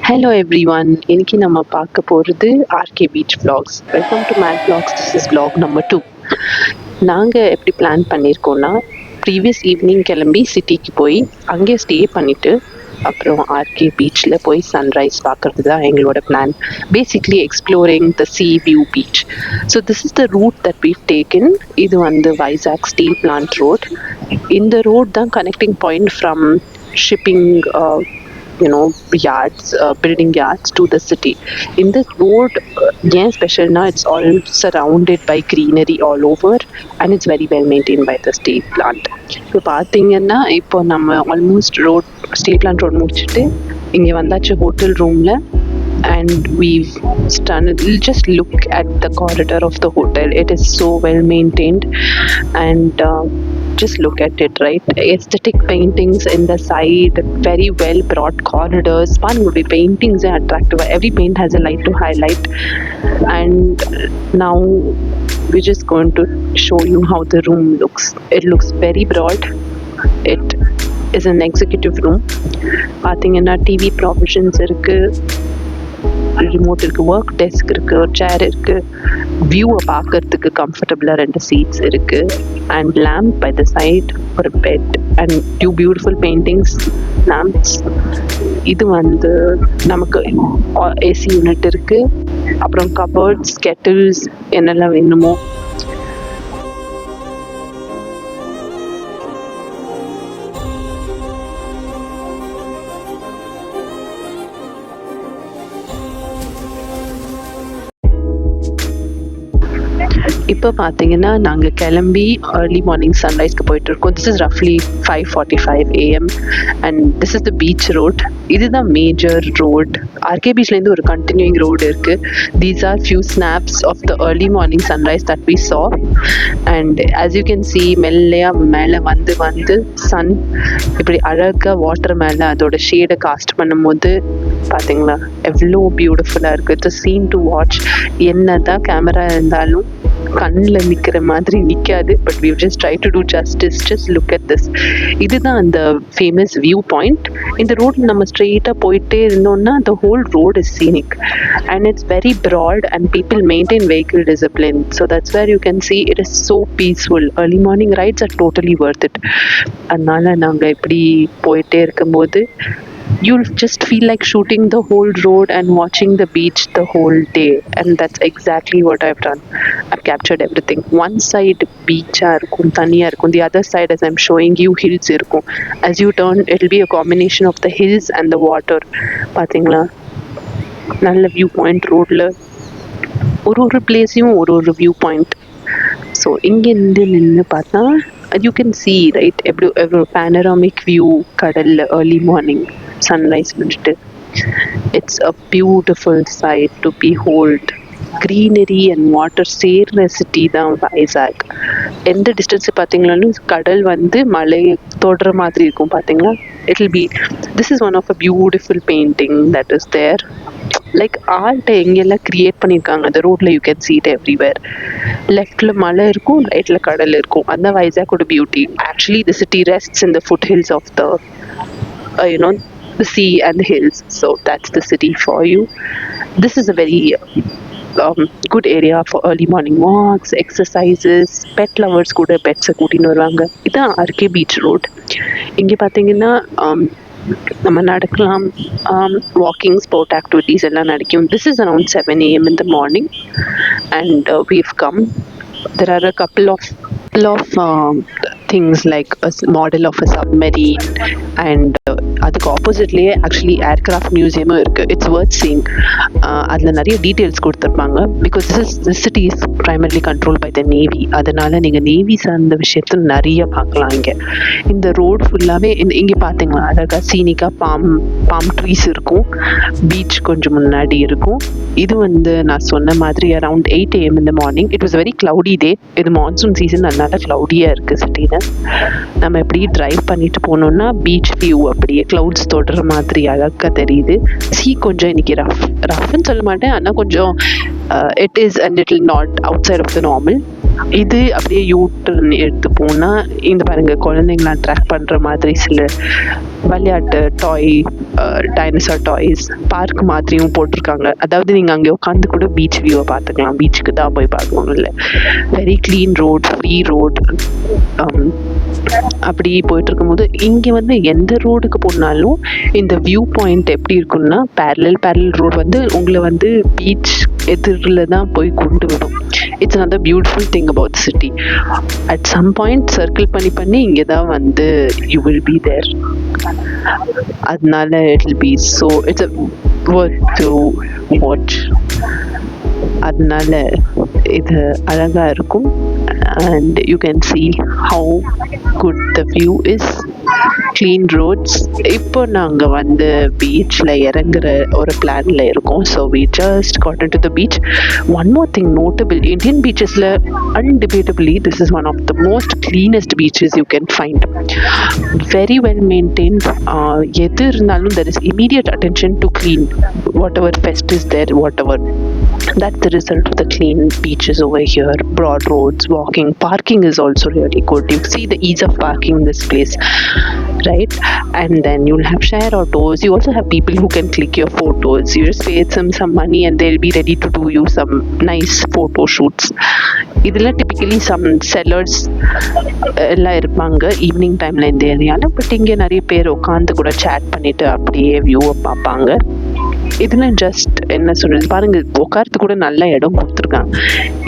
Hello everyone. இன்னைக்கு நம்ம பார்க்க போகிறது RK beach vlogs. Welcome to mad vlogs. This is vlog number 2. நாங்கள் எப்படி பிளான் பண்ணியிருக்கோன்னா, ப்ரீவியஸ் ஈவினிங் கிளம்பி சிட்டிக்கு போய் அங்கே ஸ்டே பண்ணிவிட்டு அப்புறம் ஆர்கே பீச்சில் போய் சன்ரைஸ் பார்க்குறது தான் எங்களோட plan. Basically exploring the sea view beach. So this is the route that we've taken. இது வந்து வைசாக் ஸ்டீல் பிளான்ட் ரோட். இந்த ரோட் தான் connecting point from shipping yards, building yards to the city. In this road, special now, it's all surrounded by greenery all over, and it's very well maintained by the steel plant. இப்போ பார்த்தீங்கன்னா இப்போ நம்ம almost road steel plant road முடிச்சுட்டு இங்கே வந்தாச்சு hotel ரூமில். And we've just look at the corridor of the hotel. It is so well maintained, and just look at it, right? Aesthetic paintings in the side, very well brought corridors. One would be paintings are attractive. Every paint has a light to highlight. And now we're just going to show you how the room looks. It looks very broad. It is an executive room. பார்த்தீங்கன்னா TV provisions இருக்குது, remote இருக்குது, work desk இருக்குது, ஒரு சேர் இருக்குது, வியூவை பார்க்கறதுக்கு கம்ஃபர்டபுளாக 2 seats இருக்குது, and lamp by the side, ஒரு bed and 2 beautiful paintings, lamps. இது வந்து நமக்கு ஏசி யூனிட் இருக்குது, அப்புறம் கபர்ட்ஸ், கெட்டில்ஸ், என்னெல்லாம் வேணுமோ. இப்போ பார்த்தீங்கன்னா நாங்கள் கிளம்பி ஏர்லி மார்னிங் சன்ரைஸ்க்கு போயிட்டுருக்கோம். திஸ் இஸ் ரஃப்லி 5:45 AM and this is the beach road. இதுதான் மேஜர் ரோட். ஆர்கே பீச்லேருந்து ஒரு கண்டினியூயிங் ரோடு இருக்குது. These are few snaps of the early morning sunrise that we saw. And as you can see, மெல்லையாக மேலே வந்து Sun இப்படி அழகாக வாட்டர் மேலே அதோட ஷேடை காஸ்ட் பண்ணும்போது பார்த்தீங்களா எவ்வளோ பியூட்டிஃபுல்லாக இருக்குது. It's scene to watch. என்ன தான் கேமரா இருந்தாலும் கண்ணில் நிற்கிற மாதிரி நிற்காது. But we just try to do justice. Just look at this. இதுதான் அந்த ஃபேமஸ் வியூ பாயிண்ட். இந்த ரோட்டில் நம்ம ஸ்ட்ரெயிட்டாக போயிட்டே இருந்தோம்னா the whole road is scenic and it's very broad and people maintain vehicle discipline. So that's where you can see it is so peaceful. Early morning rides are totally worth it. அதனால நாங்கள் இப்படி போயிட்டே இருக்கும்போது you'll just feel like shooting the whole road and watching the beach the whole day, and that's exactly what I've done. I've captured everything. One side beach irukum, thaniya irukum, the other side, as I'm showing you, hills irukum. As you turn, it'll be a combination of the hills and the water. Pathingla nalla view point road la ஒரு பிளேஸையும் ஒரு view point. So இங்கேருந்து நின்று பார்த்தா you can see, right, every panoramic view கடல்ல early morning sunrise முடிச்சுட்டு. It's a beautiful sight to behold. greenery and water சேர்ற city தான் வைசாக். எந்த டிஸ்டன்ஸ் பார்த்தீங்களாலும் கடல் வந்து மலை தொடுற மாதிரி இருக்கும். பார்த்தீங்களா, this is one of a beautiful painting that is there. Like ஆர்ட்டை எங்கெல்லாம் க்ரியேட் பண்ணியிருக்காங்க அந்த ரோட்டில். You can see it everywhere. லெஃப்டில் மலை இருக்கும், ரைட்டில் கடல் இருக்கும். அந்த வைசாக்கோட beauty. Actually the city rests in the foothills of the the sea and the hills. So that's the city for you. This is a very good area for early morning walks, exercises. Pet lovers கூட பெட்ஸை கூட்டின்னு வருவாங்க. இதுதான் RK beach road. இங்கே பார்த்தீங்கன்னா நம்ம நடக்கலாம், walking, sport activities எல்லாம் நடக்கும். This is around 7 AM in the morning and we've come. There are a couple of things like a model of a submarine and அதுக்கு ஆப்போசிட்லேயே ஆக்சுவலி ஏர்க்ராஃப்ட் மியூசியமும் இருக்குது. It's worth seeing. அதில் நிறைய details கொடுத்துருப்பாங்க. Because this city is primarily control by the navy. அதனால் நீங்கள் navy சார்ந்த விஷயத்தில் நிறைய பார்க்கலாம் இங்கே. இந்த ரோடு ஃபுல்லாகவே இங்கே பார்த்தீங்களா அழகாக சீனிக்காக பாம் ட்ரீஸ் இருக்கும். பீச் கொஞ்சம் முன்னாடி இருக்கும். இது வந்து நான் சொன்ன மாதிரி around 8 AM in the morning. It was very cloudy day. இது மான்சூன் சீசன், அதனால க்ளவுடியாக இருக்குது சிட்டியில். நம்ம எப்படி ட்ரைவ் பண்ணிட்டு போனோம்னா பீச் வியூ அப்படியே க்ளவுட்ஸ் தொடுற மாதிரி அழகாக தெரியுது. கொஞ்சம் இன்னைக்கு ரஃப்னு சொல்ல மாட்டேன், ஆனால் கொஞ்சம் it is and little not outside of the normal. இது அப்படியே யூட்டர்ன் எடுத்து போனால் இந்த பாருங்க குழந்தைங்கள அட்ராக்ட் பண்ணுற மாதிரி சில விளையாட்டு டாய் டைனோசர் டாய்ஸ் பார்க் மாதிரியும் போட்டிருக்காங்க. அதாவது நீங்கள் அங்கே உட்காந்து கூட பீச் வியூவை பார்த்துக்கலாம். பீச்சுக்கு தான் போய் பார்க்கணும் இல்லை. Very clean road, free road. அப்படி போயிட்டு இருக்கும்போது இங்கே வந்து எந்த ரோடுக்கு போனாலும் இந்த வியூ பாயிண்ட் எப்படி இருக்குன்னா பேரலல் ரோடு வந்து உங்களை வந்து பீச் எதிரில் தான் போய் கொண்டு விடும். It's another beautiful thing about the city. At some point circle பண்ணி இங்கே தான் வந்து you will be there. அதனால it will be so it's a worth to watch. அதனால இது அழகா இருக்கும். And you can see how good the view is. Clean roads. இப்போ நாங்கள் வந்து பீச்சில் இறங்குற ஒரு பிளானில் இருக்கோம். So we just got into the beach. One more thing notable, Indian beachesல undebatably this is one of the most cleanest beaches you can find. Very well maintained. எது இருந்தாலும் there is immediate attention to clean whatever pest is there, whatever. That's the result of the clean beaches over here. Broad roads, walking, parking is also really good. You see the ease of parking in this place, right? And then you'll have share autos. You also have people who can click your photos. You just pay them some money and they'll be ready to do you some nice photo shoots. இதெல்லாம் typically some sellers எல்லாம் இருப்பாங்க evening டைமில் இந்த ஏரியாவில். But இங்கே நிறைய பேர் உட்காந்து கூட சேட் பண்ணிவிட்டு அப்படியே வியூவை பார்ப்பாங்க. இதெல்லாம் ஜஸ்ட் என்ன சொல்கிறது பாருங்கள், உட்காரத்து கூட நல்ல இடம் கொடுத்துருக்காங்க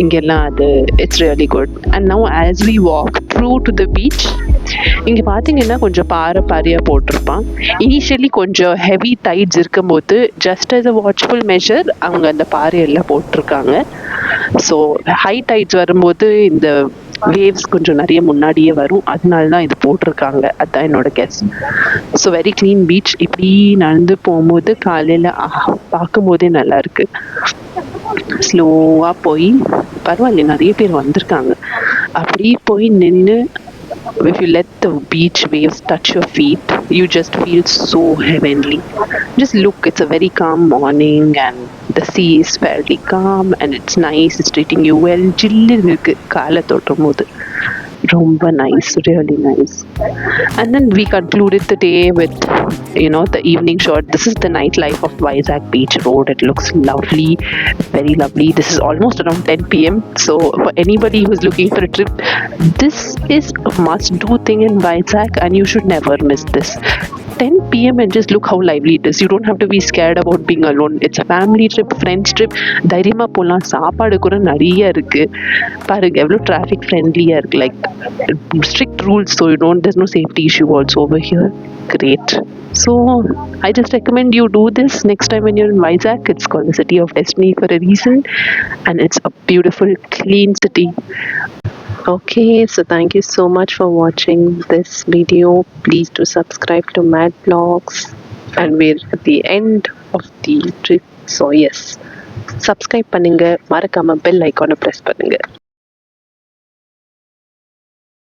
இங்கெல்லாம். அது it's really good. And now as we walk through to the beach, இங்கே பார்த்தீங்கன்னா கொஞ்சம் பாறையாக போட்டிருப்பான். இனிஷியலி கொஞ்சம் ஹெவி டைட்ஸ் இருக்கும்போது just as a watchful measure அவங்க அந்த பாறையெல்லாம் போட்டிருக்காங்க. ஸோ ஹை டைட்ஸ் வரும்போது இந்த வேவ்ஸ் கொஞ்சம் நிறைய முன்னாடியே வரும். அதனால தான் இது போட்டிருக்காங்க. அதுதான் என்னோட guess. So very clean beach. இப்படி நடந்து போகும்போது காலையில் பார்க்கும்போதே நல்லா இருக்கு. ஸ்லோவாக போய் பரவாயில்ல நிறைய பேர் வந்திருக்காங்க. அப்படி போய் நின்று if you let the beach waves touch your feet, you just feel so heavenly. Just look, it's a very calm morning and the sea is fairly calm and it's nice. It's treating you well. Jillu irukku kaala thotumbodhu. Romba nice, really nice. And then we concluded the day with the evening shot. This is the nightlife of Vizag Beach Road. It looks lovely, very lovely. This is almost around 10 p.m. So for anybody who's looking for a trip, this is a must-do thing in Vizag and you should never miss this. 10 p.m. and just look how lively it is. You don't have to be scared about being alone. It's a family trip, friends trip. தைரியமா போகலாம். சாப்பாடு கூட நிறைய இருக்கு. பாருங்க எவ்வளோ traffic friendly-யா இருக்கு. Like strict rules, so there's no safety issue also over here. Great. So I just recommend you do this next time when you're in Vizag. It's called the City of Destiny for a reason, and it's a beautiful, clean city. Okay, so thank you so much for watching this video. Please do subscribe to Mad Vlogs, and we're at the end of the trip. So yes, subscribe பண்ணுங்க, மறக்காம bell icon press பண்ணுங்க.